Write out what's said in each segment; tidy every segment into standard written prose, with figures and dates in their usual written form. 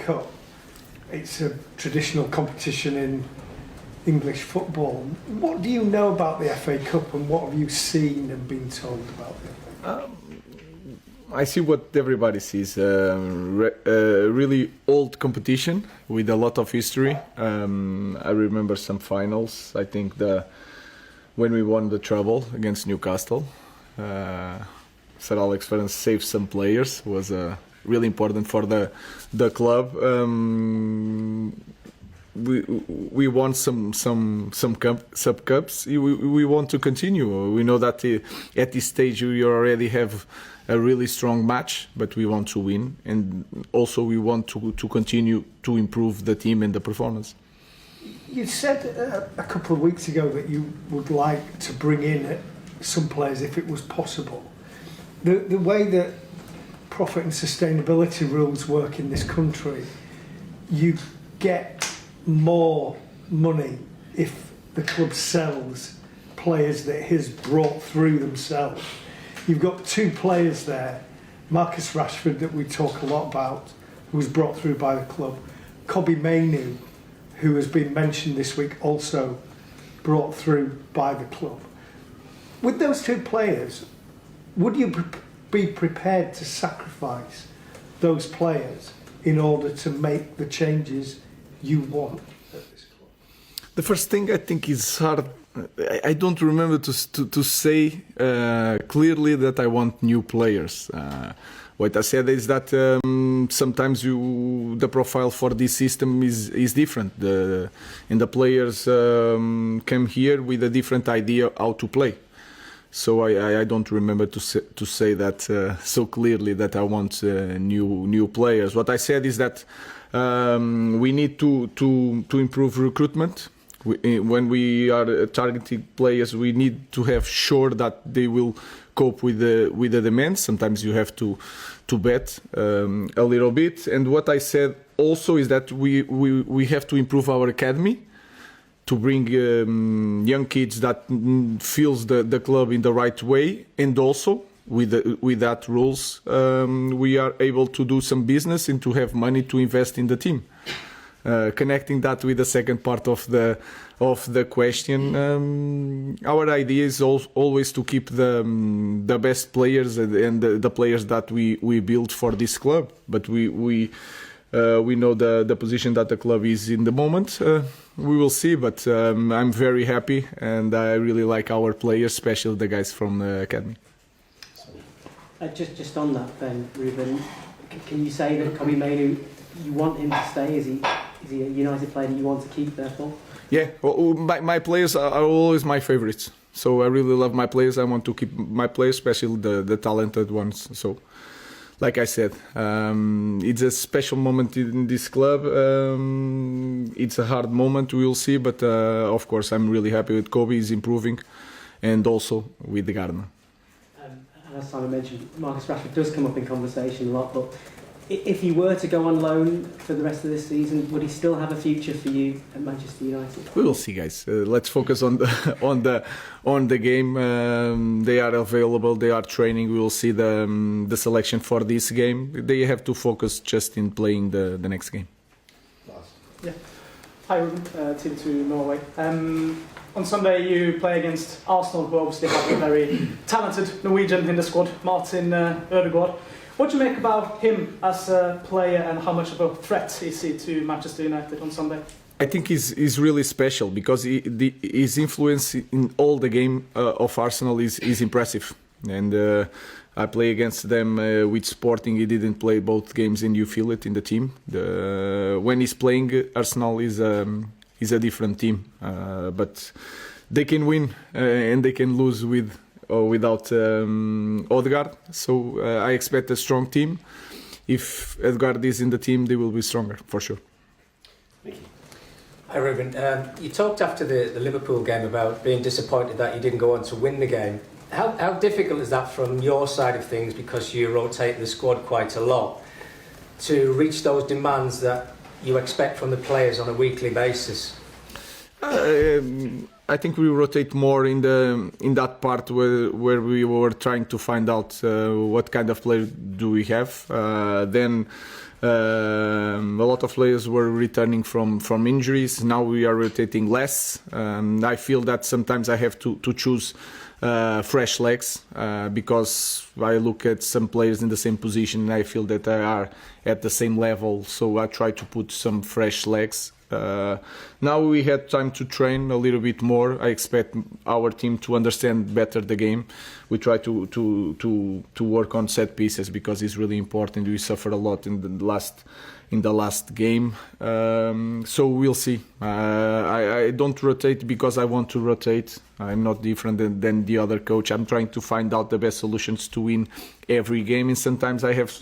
Cup. It's a traditional competition in English football. What do you know about the FA Cup and what have you seen and been told about the FA Cup? I see what everybody sees. Really old competition with a lot of history. I remember some finals. I think when we won the treble against Newcastle, Sir Alex Ferguson saved some players. Was really important for the club. We won some sub cups. We want to continue. We know that at this stage we already have a really strong match, but we want to win, and also we want to continue to improve the team and the performance. You said a couple of weeks ago that you would like to bring in some players if it was possible. The way that profit and sustainability rules work in this country, you get more money if the club sells players that it has brought through themselves. You've got two players there, Marcus Rashford, that we talk a lot about, who was brought through by the club, Kobbie Mainoo, who has been mentioned this week, also brought through by the club. With those two players, would you be prepared to sacrifice those players in order to make the changes you want at this club? The first thing I think is hard. I don't remember to say clearly that I want new players. What I said is that sometimes the profile for this system is different. And the players come here with a different idea how to play. So I don't remember to say that so clearly that I want new players. What I said is that we need to improve recruitment. When we are targeting players, we need to have sure that they will cope with the demands. Sometimes you have to bet a little bit. And what I said also is that we have to improve our academy to bring young kids that feels the club in the right way, and also with that rules we are able to do some business and to have money to invest in the team. Connecting that with the second part of the question, our idea is always to keep the best players and the players that we build for this club. But we know the position that the club is in the moment. We will see, but I'm very happy and I really like our players, especially the guys from the academy. Just on that then, Ruben, can you say that Kobbie Mainoo, you want him to stay? Is he a United player that you want to keep, therefore? Yeah, well, my players are always my favorites. So I really love my players. I want to keep my players, especially the talented ones. So, like I said, it's a special moment in this club. It's a hard moment, we will see. But of course, I'm really happy with Kobbie. He's improving, and also with Gardner. As Simon mentioned, Marcus Rashford does come up in conversation a lot, but if he were to go on loan for the rest of this season, would he still have a future for you at Manchester United? We will see, guys. Let's focus on the game. They are available. They are training. We will see the selection for this game. They have to focus just in playing the next game. Yeah. Hi, Ruben. Team 2 Norway. On Sunday you play against Arsenal, who obviously have a very talented Norwegian in the squad, Martin Ødegaard. What do you make about him as a player and how much of a threat is he to Manchester United on Sunday? I think he's really special because his influence in all the game of Arsenal is impressive. And I play against them with Sporting. He didn't play both games and you feel it in the team. When he's playing, Arsenal is a different team. But they can win and they can lose with or without Ødegaard. So I expect a strong team. If Ødegaard is in the team, they will be stronger, for sure. Thank you. Hi, Ruben. You talked after the Liverpool game about being disappointed that you didn't go on to win the game. How difficult is that from your side of things, because you rotate the squad quite a lot, to reach those demands that you expect from the players on a weekly basis? I think we rotate more in that part where we were trying to find out what kind of player do we have. Then A lot of players were returning from injuries. Now we are rotating less. I feel that sometimes I have to choose fresh legs because I look at some players in the same position and I feel that they are at the same level. So I try to put some fresh legs. Now we had time to train a little bit more. I expect our team to understand better the game. We try to work on set pieces because it's really important. We suffered a lot in the last game. So we'll see. I don't rotate because I want to rotate. I'm not different than the other coach. I'm trying to find out the best solutions to win every game, and sometimes I have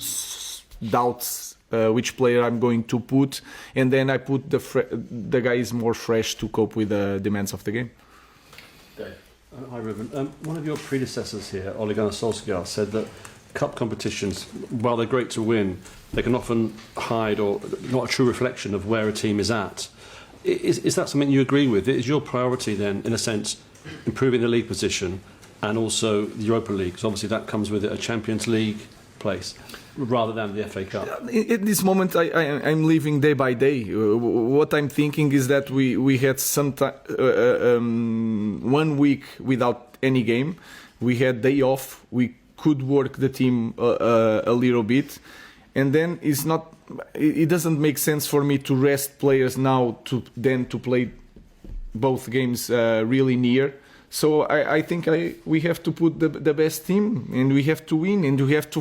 doubts which player I'm going to put, and then I put the guys more fresh to cope with the demands of the game. Dave. Hi Ruben. One of your predecessors here, Ole Gunnar Solskjaer, said that cup competitions, while they're great to win, they can often hide or not a true reflection of where a team is at. Is that something you agree with? Is your priority then, in a sense, improving the league position and also the Europa League? Because obviously that comes with it, a Champions League place, rather than the FA Cup. At this moment, I'm living day by day. What I'm thinking is that we had 1 week without any game. We had day off. We could work the team a little bit, and then it doesn't make sense for me to rest players now to play both games really near. So I think we have to put the best team, and we have to win, and we have to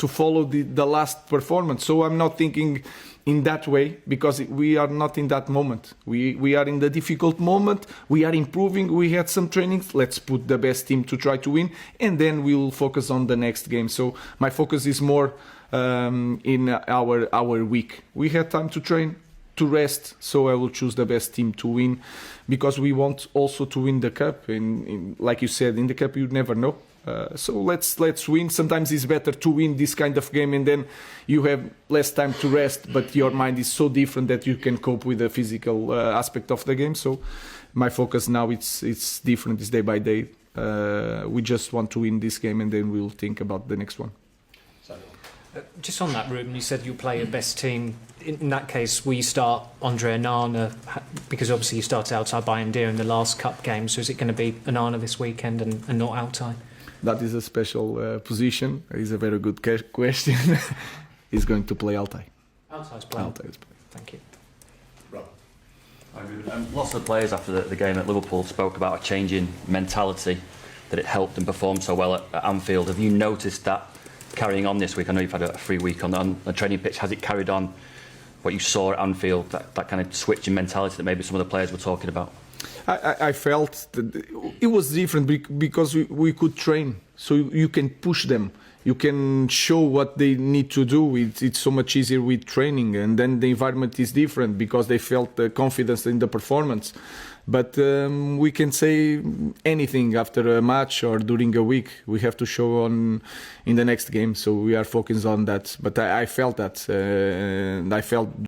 follow the last performance. So I'm not thinking in that way because we are not in that moment. We are in the difficult moment. We are improving. We had some trainings. Let's put the best team to try to win, and then we will focus on the next game. So my focus is more in our week. We had time to train, to rest, so I will choose the best team to win because we want also to win the cup. And like you said, in the cup you never know. So let's win. Sometimes it's better to win this kind of game and then you have less time to rest, but your mind is so different that you can cope with the physical aspect of the game. So my focus now it's different. It's day by day. We just want to win this game and then we'll think about the next one. Just on that, Ruben, you said you play your best team. In that case, will you start Andre Onana? Because obviously you started outside Bayern in the last cup game, so is it going to be Onana this weekend and not outside? That is a special position. It's a very good question. He's going to play Altai. Altai's playing. Altai is playing. Thank you. Lots of players after the game at Liverpool spoke about a change in mentality, that it helped them perform so well at Anfield. Have you noticed that carrying on this week? I know you've had a free week on the training pitch. Has it carried on what you saw at Anfield, that kind of switch in mentality that maybe some of the players were talking about? I felt that it was different because we could train, so you can push them. You can show what they need to do. It's so much easier with training, and then the environment is different because they felt the confidence in the performance. But we can say anything after a match or during a week. We have to show in the next game, so we are focused on that. But I felt that, I felt